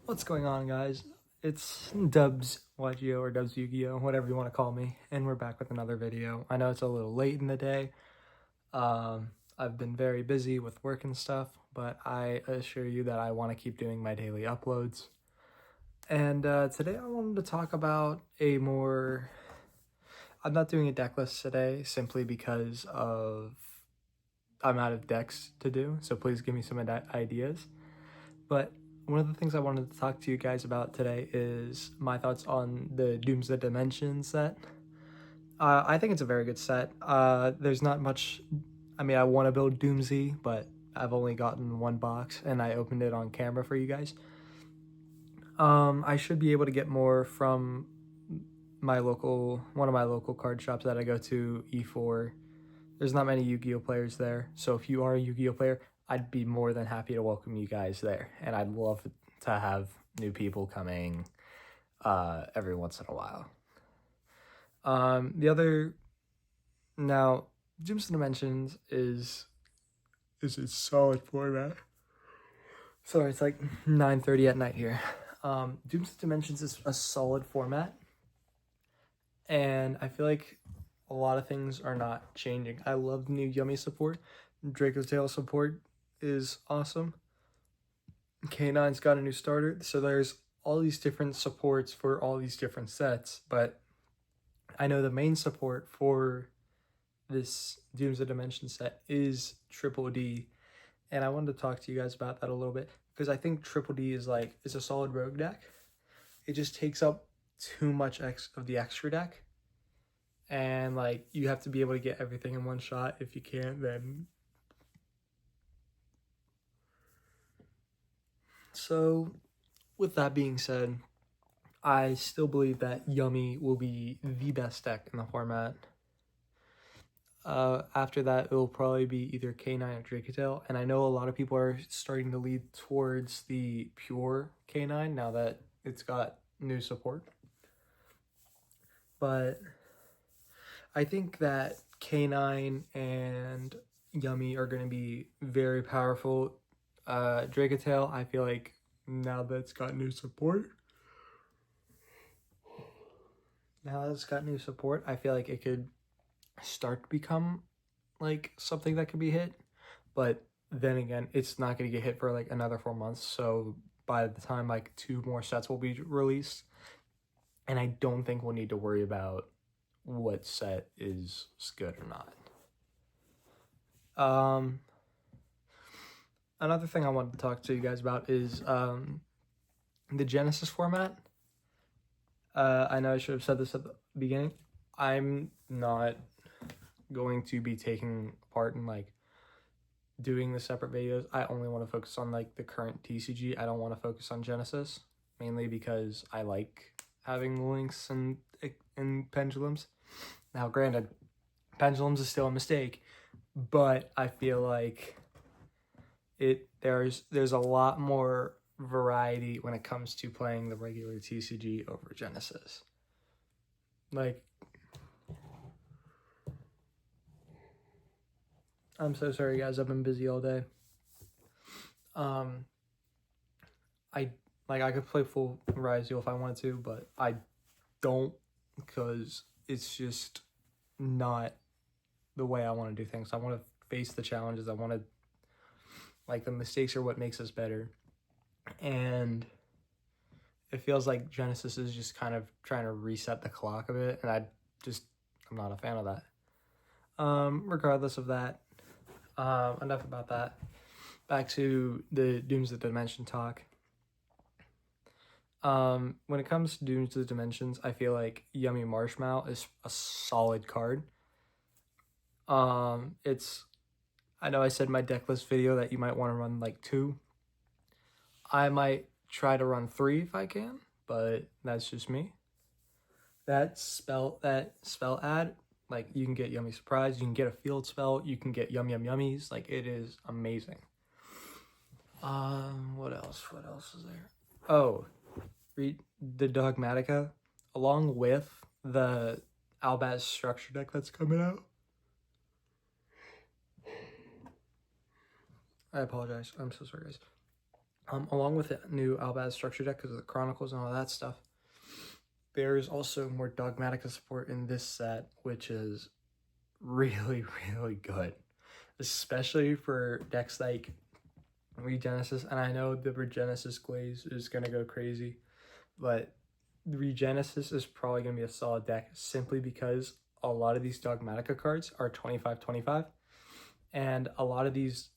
What's going on, guys? It's Dubs YGO or Dubs Yu-Gi-Oh, whatever you want to call me, and we're back with another video. I know it's a little late in the day. I've been very busy with work and stuff, but I assure you that I want to keep doing my daily uploads. And today I wanted to talk about I'm not doing a deck list today simply because I'm out of decks to do, so please give me some ideas. But one of the things I wanted to talk to you guys about today is my thoughts on the Doomsday Dimension set. I think it's a very good set. There's not much. I mean, I want to build Doomsday, but I've only gotten one box, and I opened it on camera for you guys. I should be able to get more from one of my local card shops that I go to, E4. There's not many Yu-Gi-Oh players there, so if you are a Yu-Gi-Oh player, I'd be more than happy to welcome you guys there, and I'd love to have new people coming every once in a while. Now, Doomsday Dimensions is a solid format. Sorry, it's like 9:30 at night here. Doomsday Dimensions is a solid format, and I feel like a lot of things are not changing. I love the new Yummy support. Draco's Tail support is awesome. K9's got a new starter, so there's all these different supports for all these different sets, but I know the main support for this Doomsday Dimension set is Triple D, and I wanted to talk to you guys about that a little bit, because I think Triple D is a solid rogue deck. It just takes up too much of the extra deck, and you have to be able to get everything in one shot. If you can't, then... So, with that being said, I still believe that Yummy will be the best deck in the format. After that, it will probably be either K9 or Dracotail, and I know a lot of people are starting to lead towards the pure K9 now that it's got new support. But I think that K9 and Yummy are going to be very powerful. Dracotail, I feel like now that it's got new support, I feel like it could start to become something that could be hit, but then again, it's not going to get hit for another 4 months, so by the time 2 more sets will be released, and I don't think we'll need to worry about what set is good or not. Another thing I wanted to talk to you guys about is the Genesis format. I know I should have said this at the beginning. I'm not going to be taking part in doing the separate videos. I only want to focus on the current TCG. I don't want to focus on Genesis, mainly because I like having links and pendulums. Now, granted, pendulums is still a mistake, but I feel like there's a lot more variety when it comes to playing the regular TCG over Genesis. I'm so sorry, guys. I've been busy all day. I could play full Rise if I wanted to, but I don't, because it's just not the way I want to do things. I want to face the challenges. I want to, the mistakes are what makes us better. And it feels like Genesis is just kind of trying to reset the clock a bit, and I'm not a fan of that. Regardless of that, enough about that. Back to the Doomsday Dimension talk. When it comes to Doomsday Dimensions, I feel like Yummy Marshmallow is a solid card. I know I said in my deck list video that you might want to run 2. I might try to run 3 if I can, but that's just me. That spell ad, you can get Yummy Surprise, you can get a field spell, you can get Yum Yum Yummies. It is amazing. What else is there? Oh, read the Dogmatica along with the Albaz structure deck that's coming out. I apologize. I'm so sorry, guys. along with the new Albaz structure deck because of the Chronicles and all that stuff. There's also more Dogmatica support in this set, which is really, really good, especially for decks like Regenesis. And I know the Regenesis Glaze is going to go crazy, but Regenesis is probably going to be a solid deck simply because a lot of these Dogmatica cards are 25/25, and a lot of these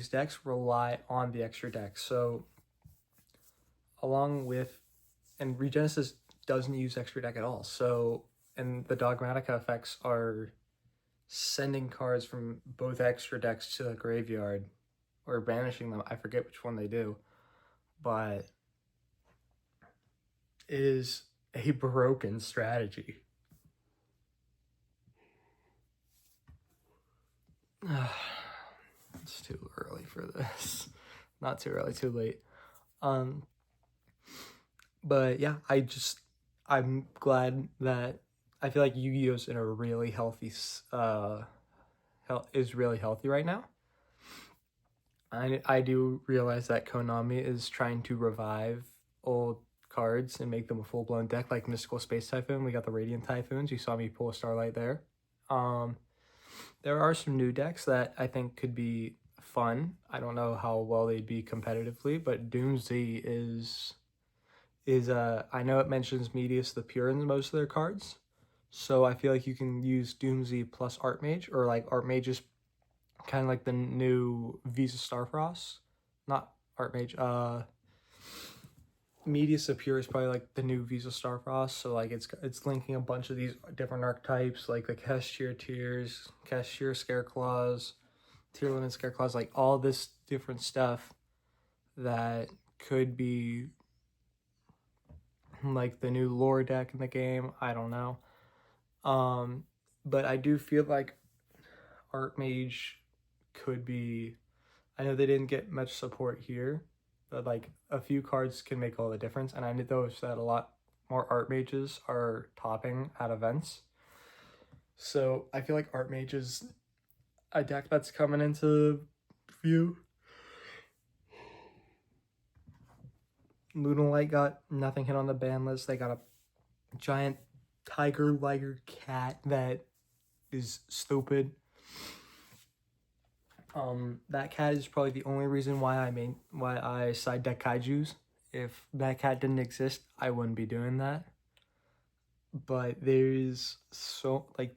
decks rely on the extra deck. So along with, and Regenesis doesn't use extra deck at all. So, and the Dogmatica effects are sending cards from both extra decks to the graveyard or banishing them. I forget which one they do, but it is a broken strategy. It's too early for this. Not too early, too late. But yeah, I'm glad that I feel like Yu-Gi-Oh's in a really healthy, is really healthy right now. I do realize that Konami is trying to revive old cards and make them a full-blown deck, like Mystical Space Typhoon. We got the Radiant Typhoons. You saw me pull a Starlight there. There are some new decks that I think could be fun. I don't know how well they'd be competitively, but Doomsday is I know it mentions Medius the Pure in most of their cards, so I feel like you can use Doomsday plus Archmage, or like Archmage is kind of like the new Visa Starfrost, not Archmage. Medius the Pure is probably like the new Visa Starfrost, so like it's linking a bunch of these different archetypes, like the Cashier Tears, Cashier Scareclaws, Tier Limit Scareclaws, like all this different stuff that could be like the new lore deck in the game. I don't know. But I do feel like Archmage could be, I know they didn't get much support here, but like a few cards can make all the difference. And I noticed that a lot more Archmages are topping at events. So I feel like Archmage is a deck that's coming into view. Lunalight got nothing hit on the ban list. They got a giant tiger liger cat that is stupid. That cat is probably the only reason why I side deck kaijus. If that cat didn't exist, I wouldn't be doing that. But there's like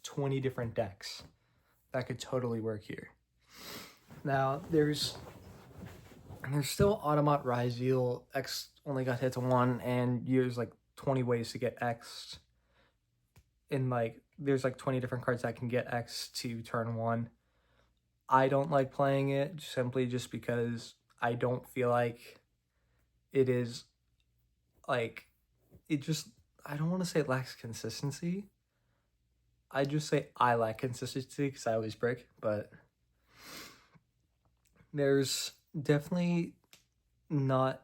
20 different decks that could totally work here. Now there's still Automat Ryzeal. X only got hit to 1, and there's like 20 ways to get X. In like there's like 20 different cards that can get X to turn 1. I don't like playing it simply just because I don't feel like it is like I don't want to say it lacks consistency. I just say I lack consistency because I always break, but there's definitely not,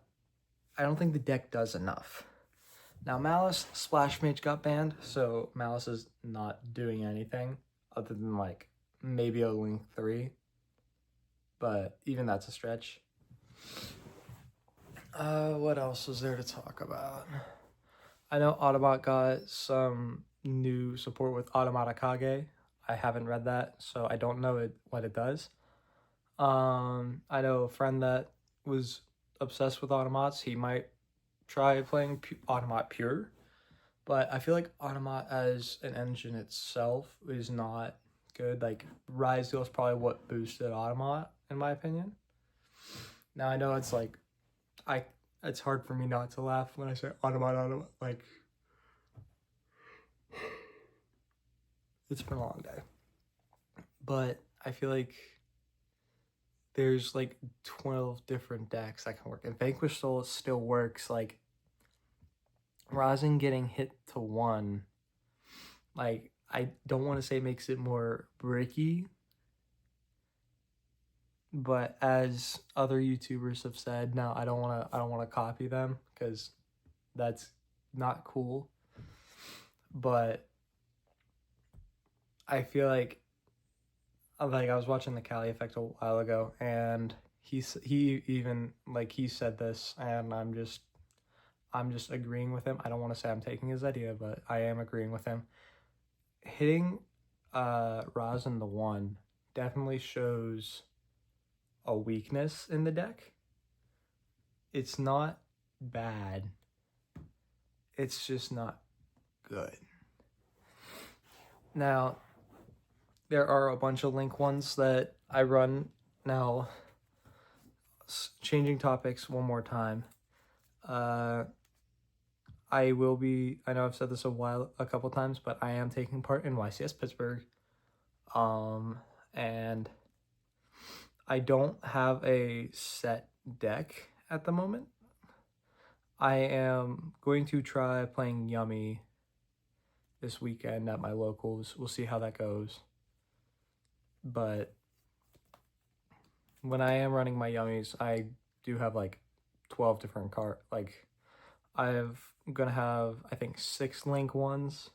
I don't think the deck does enough. Now Malice Splash Mage got banned, so Malice is not doing anything other than like maybe a Link 3, but even that's a stretch. What else was there to talk about? I know Autobot got some new support with Automata Kage. I haven't read that, so I don't know what it does. I know a friend that was obsessed with Automats. He might try playing Automat Pure, but I feel like Automat as an engine itself is not good. Like Ryzeal is probably what boosted Automat, in my opinion. Now I know it's like, it's hard for me not to laugh when I say Automat, like, it's been a long day. But I feel like there's like 12 different decks that can work. And Vanquish Soul still works. Like, Rosin getting hit to 1, like, I don't want to say it makes it more bricky, but as other YouTubers have said, no, I don't want to copy them because that's not cool. But I feel like like I was watching the Cali Effect a while ago, and he even like he said this, and I'm just agreeing with him. I don't want to say I'm taking his idea, but I am agreeing with him. Hitting Rosin the 1 definitely shows a weakness in the deck. It's not bad. It's just not good. Now, there are a bunch of Link ones that I run. Now, changing topics one more time. I know I've said this a couple times, but I am taking part in YCS Pittsburgh. And I don't have a set deck at the moment. I am going to try playing Yummy this weekend at my locals. We'll see how that goes. But when I am running my Yummies, I do have like 12 different I'm gonna have, I think, 6 Link ones,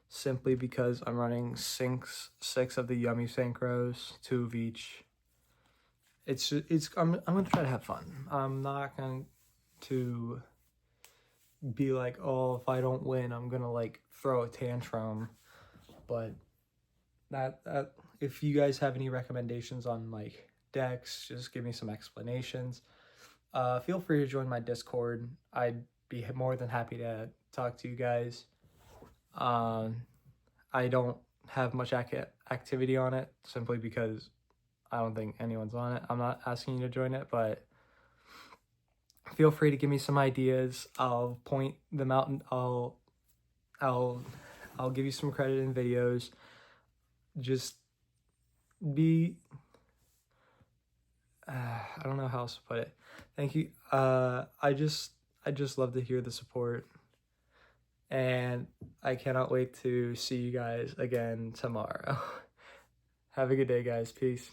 simply because I'm running six of the Yummy Synchros, 2 of each. I'm gonna try to have fun. I'm not going to be like, oh, if I don't win, I'm gonna like throw a tantrum. But that if you guys have any recommendations on like decks, just give me some explanations. Feel free to join my Discord. I'd be more than happy to talk to you guys. I don't have much activity on it, simply because I don't think anyone's on it. I'm not asking you to join it, but feel free to give me some ideas. I'll point them out, and I'll give you some credit in videos. Just be I don't know how else to put it. Thank you. I just love to hear the support, and I cannot wait to see you guys again tomorrow. Have a good day, guys. Peace.